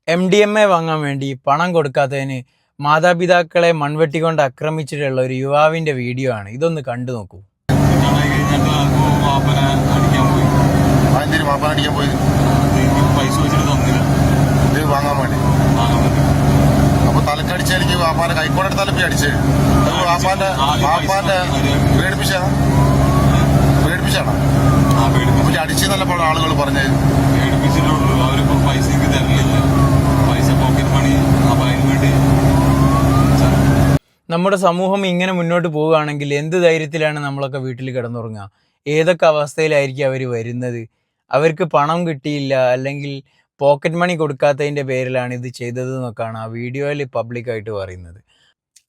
MDMA വാങ്ങാൻ വേണ്ടി പണം കൊടുക്കാത്തതിന് മാതാപിതാക്കളെ മൺവെട്ടിക്കൊണ്ട് ആക്രമിച്ചിട്ടുള്ള ഒരു യുവാവിന്റെ വീഡിയോ ആണ്. ഇതൊന്ന് കണ്ടു നോക്കൂ. പൈസ വെച്ചിട്ട് തന്നില്ല, ഇത് വാങ്ങാൻ വേണ്ടി. അപ്പൊ തലക്കടിച്ച എനിക്ക് വാപ്പാന്റെ കൈക്കോടെ തലപ്പി അടിച്ച് വാപ്പാന്റെ പേടിപ്പിച്ചാണോ അടിച്ചെന്നല്ല പല ആളുകൾ പറഞ്ഞത്. പേടിപ്പിച്ചിട്ടുള്ളൂ. അവരിപ്പോ പൈസ എനിക്ക് തരലില്ല, പൈസ പോക്കറ്റ് മണി. അപ്പൊ അതിന് വേണ്ടി നമ്മുടെ സമൂഹം ഇങ്ങനെ മുന്നോട്ട് പോവുകയാണെങ്കിൽ എന്ത് ധൈര്യത്തിലാണ് നമ്മളൊക്കെ വീട്ടിൽ കിടന്നുറങ്ങുക? ഏതൊക്കെ അവസ്ഥയിലായിരിക്കും അവർ വരുന്നത്? അവർക്ക് പണം കിട്ടിയില്ല, അല്ലെങ്കിൽ പോക്കറ്റ് മണി കൊടുക്കാത്തതിൻ്റെ പേരിലാണ് ഇത് ചെയ്തത് എന്നൊക്കെയാണ് ആ വീഡിയോയിൽ പബ്ലിക്കായിട്ട് പറയുന്നത്.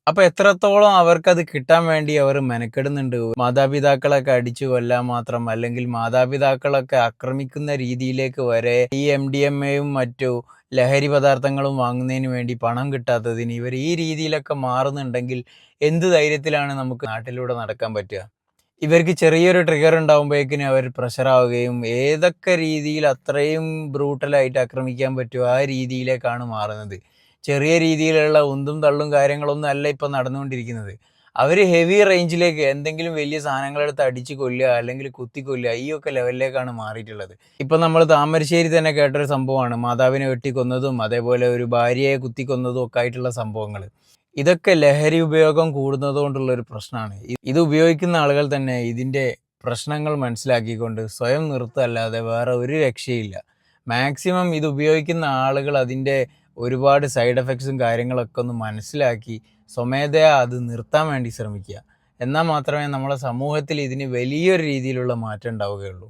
അപ്പോൾ എത്രത്തോളം അവർക്കത് കിട്ടാൻ വേണ്ടി അവർ മെനക്കെടുന്നുണ്ട്. മാതാപിതാക്കളൊക്കെ അടിച്ചു കൊല്ലാൻ മാത്രം, അല്ലെങ്കിൽ മാതാപിതാക്കളൊക്കെ ആക്രമിക്കുന്ന രീതിയിലേക്ക് വരെ ഈ MDMAയും മറ്റു ലഹരി പദാർത്ഥങ്ങളും വാങ്ങുന്നതിന് വേണ്ടി പണം കിട്ടാത്തതിന് ഇവർ ഈ രീതിയിലൊക്കെ മാറുന്നുണ്ടെങ്കിൽ എന്ത് ധൈര്യത്തിലാണ് നമുക്ക് നാട്ടിലൂടെ നടക്കാൻ പറ്റുക? ഇവർക്ക് ചെറിയൊരു ട്രിഗർ ഉണ്ടാകുമ്പോഴേക്കിനും അവർ പ്രഷറാവുകയും ഏതൊക്കെ രീതിയിൽ അത്രയും ബ്രൂട്ടലായിട്ട് ആക്രമിക്കാൻ പറ്റുമോ ആ രീതിയിലേക്കാണ് മാറുന്നത്. ചെറിയ രീതിയിലുള്ള ഉന്തും തള്ളും കാര്യങ്ങളൊന്നും അല്ല ഇപ്പം നടന്നുകൊണ്ടിരിക്കുന്നത്. അവർ ഹെവി റേഞ്ചിലേക്ക് എന്തെങ്കിലും വലിയ സാധനങ്ങളെടുത്ത് അടിച്ച് കൊല്ലുക, അല്ലെങ്കിൽ കുത്തിക്കൊല്ലുക, ഈ ഒക്കെ ലെവലിലേക്കാണ് മാറിയിട്ടുള്ളത്. ഇപ്പം നമ്മൾ താമരശ്ശേരി തന്നെ കേട്ടൊരു സംഭവമാണ് മാതാവിനെ വെട്ടിക്കൊന്നതും അതേപോലെ ഒരു ഭാര്യയെ കുത്തിക്കൊന്നതും ഒക്കെ ആയിട്ടുള്ള സംഭവങ്ങൾ. ഇതൊക്കെ ലഹരി ഉപയോഗം കൂടുന്നതുകൊണ്ടുള്ളൊരു പ്രശ്നമാണ്. ഇത് ഉപയോഗിക്കുന്ന ആളുകൾ തന്നെ ഇതിൻ്റെ പ്രശ്നങ്ങൾ മനസ്സിലാക്കിക്കൊണ്ട് സ്വയം നിർത്തല്ലാതെ വേറെ ഒരു രക്ഷയില്ല. മാക്സിമം ഇത് ഉപയോഗിക്കുന്ന ആളുകൾ അതിൻ്റെ ഒരുപാട് സൈഡ് എഫക്ട്സും കാര്യങ്ങളൊക്കെ ഒന്ന് മനസ്സിലാക്കി സ്വമേധയാ അത് നിർത്താൻ വേണ്ടി ശ്രമിക്കുക. എന്നാൽ മാത്രമേ നമ്മുടെ സമൂഹത്തിൽ ഇതിന് വലിയൊരു രീതിയിലുള്ള മാറ്റം ഉണ്ടാവുകയുള്ളൂ.